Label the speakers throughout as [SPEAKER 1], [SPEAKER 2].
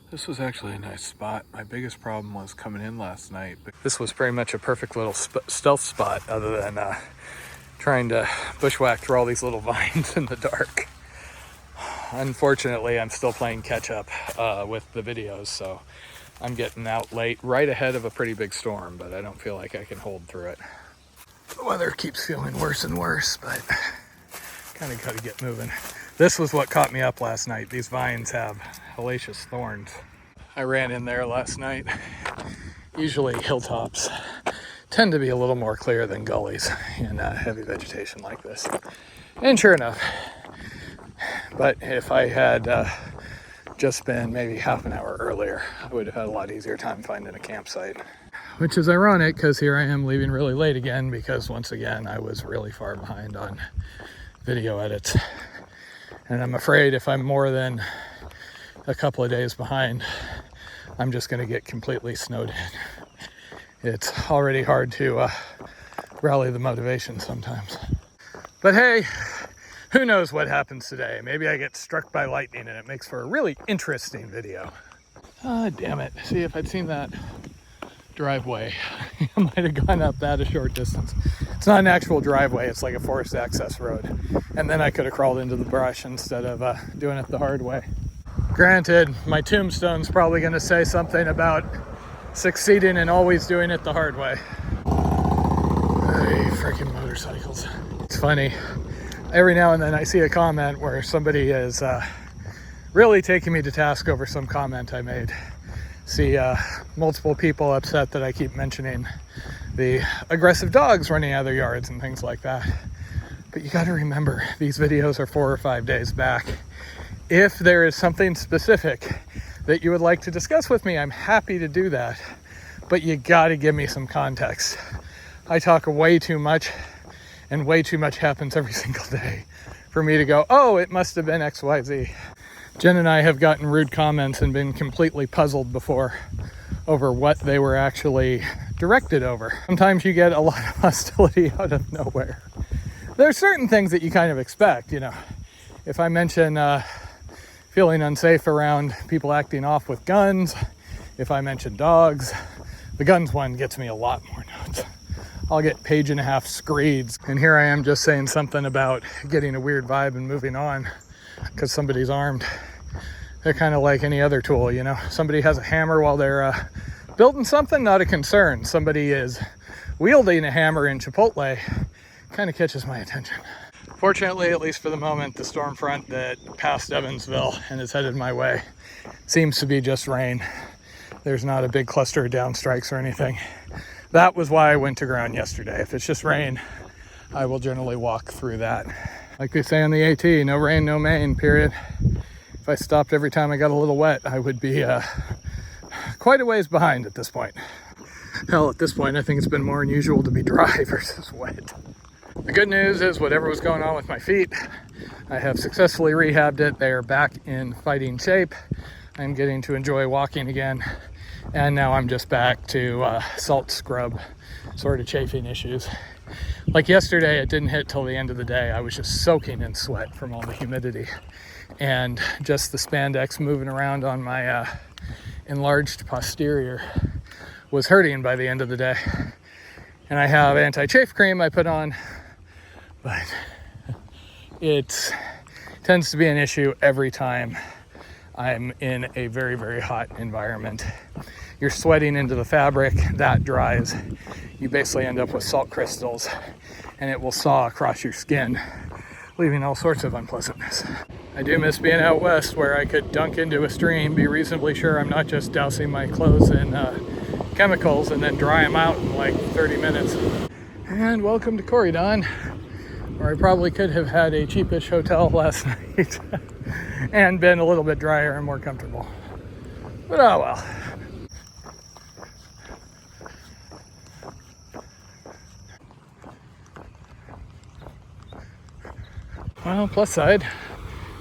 [SPEAKER 1] This was actually a nice spot. My biggest problem was coming in last night. This was pretty much a perfect little stealth spot other than trying to bushwhack through all these little vines in the dark. Unfortunately, I'm still playing catch up with the videos, so I'm getting out late, right ahead of a pretty big storm, but I don't feel like I can hold through it. The weather keeps feeling worse and worse, but kind of got to get moving. This was what caught me up last night. These vines have hellacious thorns. I ran in there last night. Usually hilltops tend to be a little more clear than gullies in heavy vegetation like this. And sure enough, but if I had just been maybe half an hour earlier, I would have had a lot easier time finding a campsite. Which is ironic because here I am leaving really late again because once again I was really far behind on video edits. And I'm afraid if I'm more than a couple of days behind, I'm just going to get completely snowed in. It's already hard to rally the motivation sometimes. But hey, who knows what happens today? Maybe I get struck by lightning and it makes for a really interesting video. Ah, damn it. See, if I'd seen that driveway, I might have gone up that a short distance. It's not an actual driveway, it's like a forest access road. And then I could have crawled into the brush instead of doing it the hard way. Granted, my tombstone's probably going to say something about succeeding and always doing it the hard way. Hey, freaking motorcycles. It's funny. Every now and then I see a comment where somebody is really taking me to task over some comment I made. See multiple people upset that I keep mentioning the aggressive dogs running out of their yards and things like that. But you got to remember, these videos are 4 or 5 days back. If there is something specific that you would like to discuss with me, I'm happy to do that. But you got to give me some context. I talk way too much, and way too much happens every single day for me to go, oh, it must have been XYZ. Jen and I have gotten rude comments and been completely puzzled before over what they were actually directed over. Sometimes you get a lot of hostility out of nowhere. There's certain things that you kind of expect, you know. If I mention feeling unsafe around people acting off with guns, if I mention dogs, the guns one gets me a lot more notes. I'll get 1.5 page screeds, and here I am just saying something about getting a weird vibe and moving on because somebody's armed. They're kind of like any other tool, you know. Somebody has a hammer while they're building something, not a concern. Somebody is wielding a hammer in Chipotle, kind of catches my attention. Fortunately, at least for the moment, the storm front that passed Evansville and is headed my way seems to be just rain. There's not a big cluster of downstrikes or anything. That was why I went to ground yesterday. If it's just rain, I will generally walk through that. Like they say on the AT, no rain, no Maine, period. If I stopped every time I got a little wet, I would be quite a ways behind at this point. Hell, at this point, I think it's been more unusual to be dry versus wet. The good news is whatever was going on with my feet, I have successfully rehabbed it. They are back in fighting shape. I'm getting to enjoy walking again. And now I'm just back to salt scrub sort of chafing issues. Like yesterday, it didn't hit till the end of the day. I was just soaking in sweat from all the humidity. And just the spandex moving around on my enlarged posterior was hurting by the end of the day. And I have anti-chafe cream I put on, but it tends to be an issue every time I'm in a very, very hot environment. You're sweating into the fabric, that dries. You basically end up with salt crystals, and it will saw across your skin, leaving all sorts of unpleasantness. I do miss being out west where I could dunk into a stream, be reasonably sure I'm not just dousing my clothes in chemicals and then dry them out in like 30 minutes. And welcome to Corydon, where I probably could have had a cheapish hotel last night and been a little bit drier and more comfortable. But oh well. Well, plus side,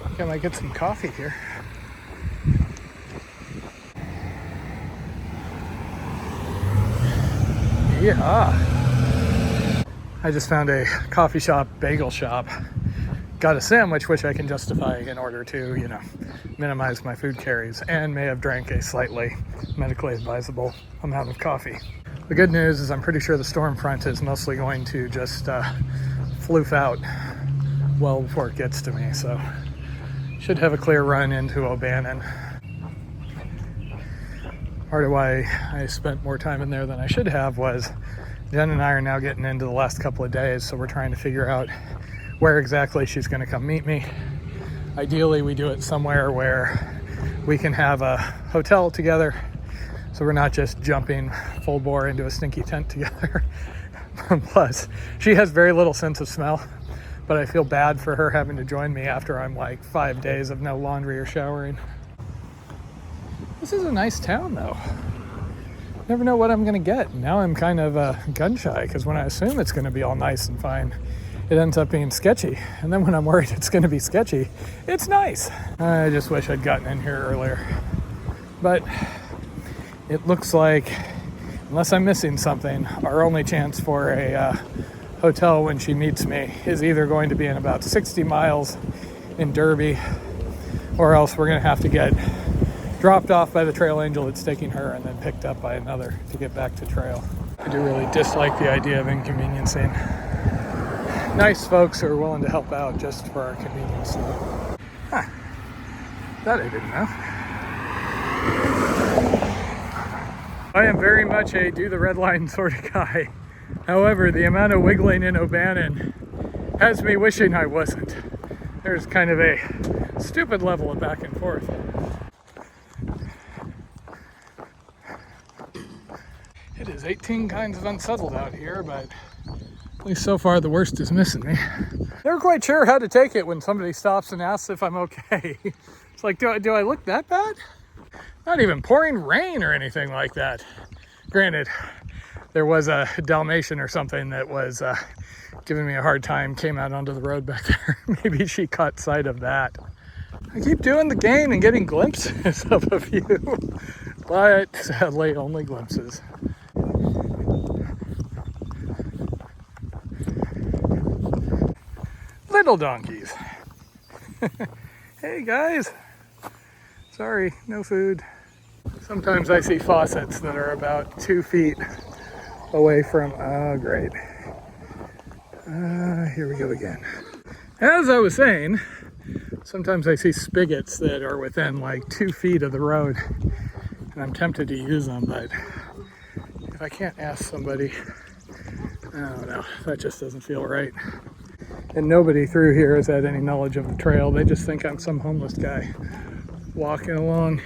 [SPEAKER 1] I think I might get some coffee here. Yeah. I just found a coffee shop, bagel shop, got a sandwich, which I can justify in order to, you know, minimize my food carries, and may have drank a slightly medically advisable amount of coffee. The good news is I'm pretty sure the storm front is mostly going to just floof out well before it gets to me, so should have a clear run into O'Bannon. Part of why I spent more time in there than I should have was Jen and I are now getting into the last couple of days, so we're trying to figure out where exactly she's going to come meet me. Ideally, we do it somewhere where we can have a hotel together, so we're not just jumping full bore into a stinky tent together. Plus, she has very little sense of smell, but I feel bad for her having to join me after I'm like 5 days of no laundry or showering. This is a nice town, though. Never know what I'm going to get. Now I'm kind of gun shy, because when I assume it's going to be all nice and fine, it ends up being sketchy. And then when I'm worried it's going to be sketchy, it's nice. I just wish I'd gotten in here earlier. But it looks like, unless I'm missing something, our only chance for a hotel when she meets me is either going to be in about 60 miles in Derby, or else we're going to have to get dropped off by the trail angel that's taking her and then picked up by another to get back to trail. I do really dislike the idea of inconveniencing nice folks who are willing to help out just for our convenience. Huh. That I didn't know. I am very much a do the red line sort of guy. However, the amount of wiggling in O'Bannon has me wishing I wasn't. There's kind of a stupid level of back and forth. It is 18 kinds of unsettled out here, but at least so far the worst is missing me. Never quite sure how to take it when somebody stops and asks if I'm okay. It's like, do I look that bad? Not even pouring rain or anything like that. Granted, there was a Dalmatian or something that was giving me a hard time, came out onto the road back there. Maybe she caught sight of that. I keep doing the game and getting glimpses of a few, but sadly only glimpses. Little donkeys. Hey guys. Sorry, no food. Sometimes I see faucets that are about 2 feet away from, oh great. Here we go again. As I was saying, sometimes I see spigots that are within like 2 feet of the road, and I'm tempted to use them, but if I can't ask somebody, I don't know, that just doesn't feel right. And nobody through here has had any knowledge of the trail. They just think I'm some homeless guy walking along.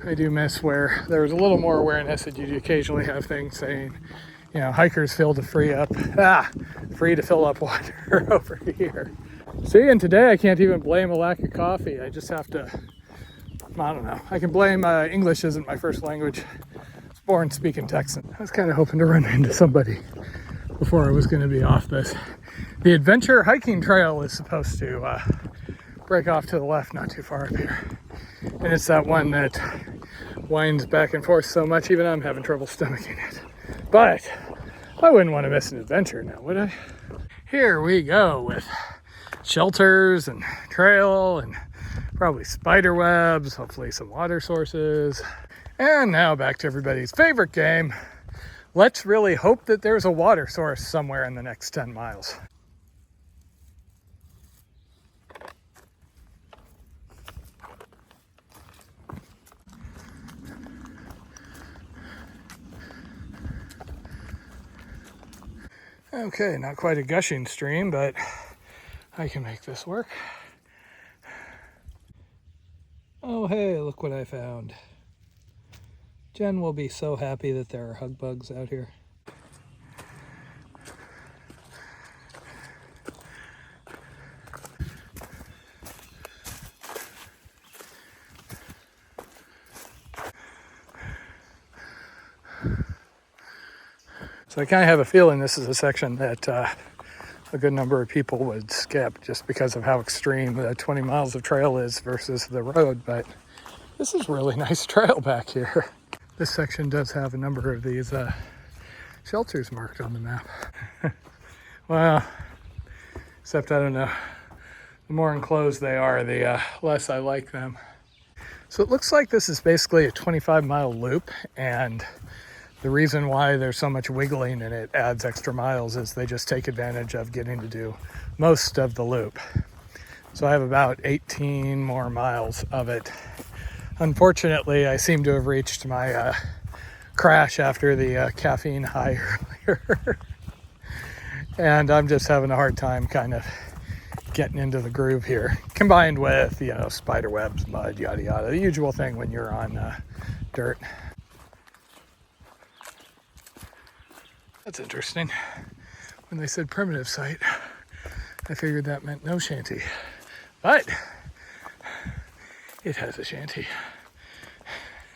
[SPEAKER 1] I do miss where there was a little more awareness that you'd occasionally have things saying, you know, hikers free to fill up water over here. See, and today I can't even blame a lack of coffee. I just have to, I don't know. I can blame English isn't my first language. I was born speaking Texan. I was kind of hoping to run into somebody before I was going to be off this. The adventure hiking trail is supposed to break off to the left, not too far up here. And it's that one that winds back and forth so much, even I'm having trouble stomaching it. But I wouldn't want to miss an adventure now, would I? Here we go with shelters and trail and probably spider webs, hopefully some water sources. And now back to everybody's favorite game. Let's really hope that there's a water source somewhere in the next 10 miles. Okay, not quite a gushing stream, but I can make this work. Oh, hey, look what I found. Jen will be so happy that there are hug bugs out here. So I kind of have a feeling this is a section that a good number of people would skip just because of how extreme the 20 miles of trail is versus the road, but this is really nice trail back here. This section does have a number of these shelters marked on the map. Well, except I don't know the more enclosed they are, the less I like them. So it looks like this is basically a 25-mile loop, and the reason why there's so much wiggling and it adds extra miles is they just take advantage of getting to do most of the loop. So I have about 18 more miles of it. Unfortunately, I seem to have reached my crash after the caffeine high earlier. And I'm just having a hard time kind of getting into the groove here, combined with, you know, spider webs, mud, yada yada, the usual thing when you're on dirt. That's interesting. When they said primitive site, I figured that meant no shanty, but it has a shanty.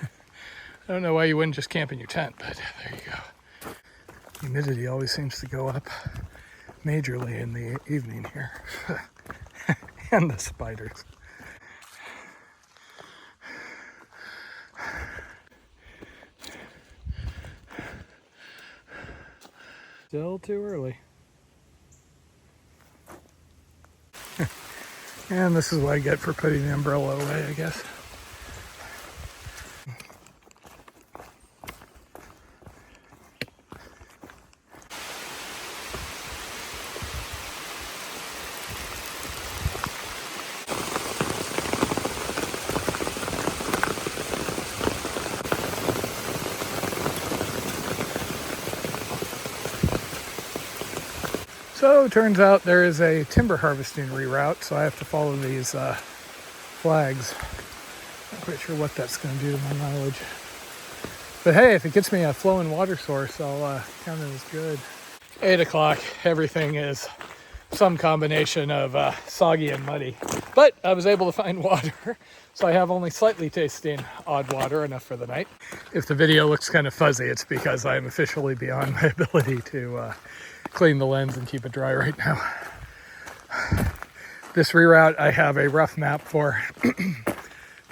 [SPEAKER 1] I don't know why you wouldn't just camp in your tent, but there you go. Humidity always seems to go up majorly in the evening here. And the spiders. Still too early. And this is what I get for putting the umbrella away, I guess. So it turns out there is a timber harvesting reroute, so I have to follow these flags. Not quite sure what that's going to do to my mileage. But hey, if it gets me a flowing water source, I'll count it as good. 8 o'clock, everything is some combination of soggy and muddy. But I was able to find water, so I have only slightly tasting odd water, enough for the night. If the video looks kind of fuzzy, it's because I'm officially beyond my ability to clean the lens and keep it dry right now. This reroute I have a rough map for.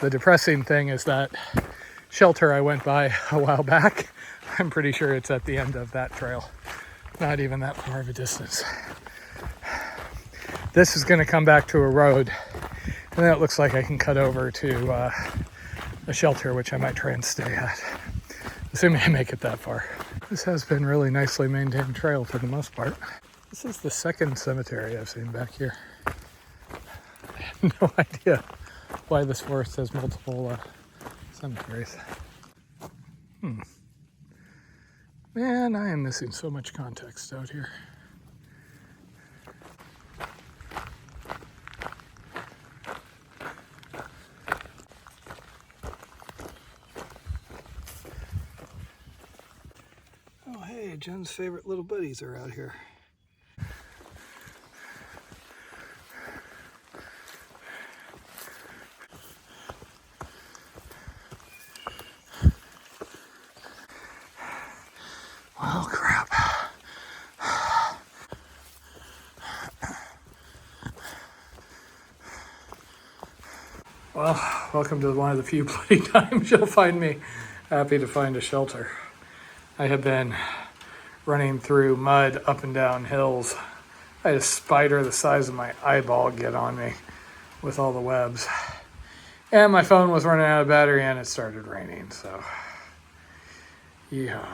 [SPEAKER 1] The depressing thing is that shelter I went by a while back, I'm pretty sure it's at the end of that trail. Not even that far of a distance. This is going to come back to a road, and then it looks like I can cut over to a shelter, which I might try and stay at, assuming I make it that far. This has been really nicely maintained trail for the most part. This is the second cemetery I've seen back here. I have no idea why this forest has multiple cemeteries. Man, I am missing so much context out here. Oh, hey, Jen's favorite little buddies are out here. Well, crap. Well, welcome to one of the few bloody times you'll find me happy to find a shelter. I have been running through mud up and down hills. I had a spider the size of my eyeball get on me with all the webs. And my phone was running out of battery and it started raining, so yeah.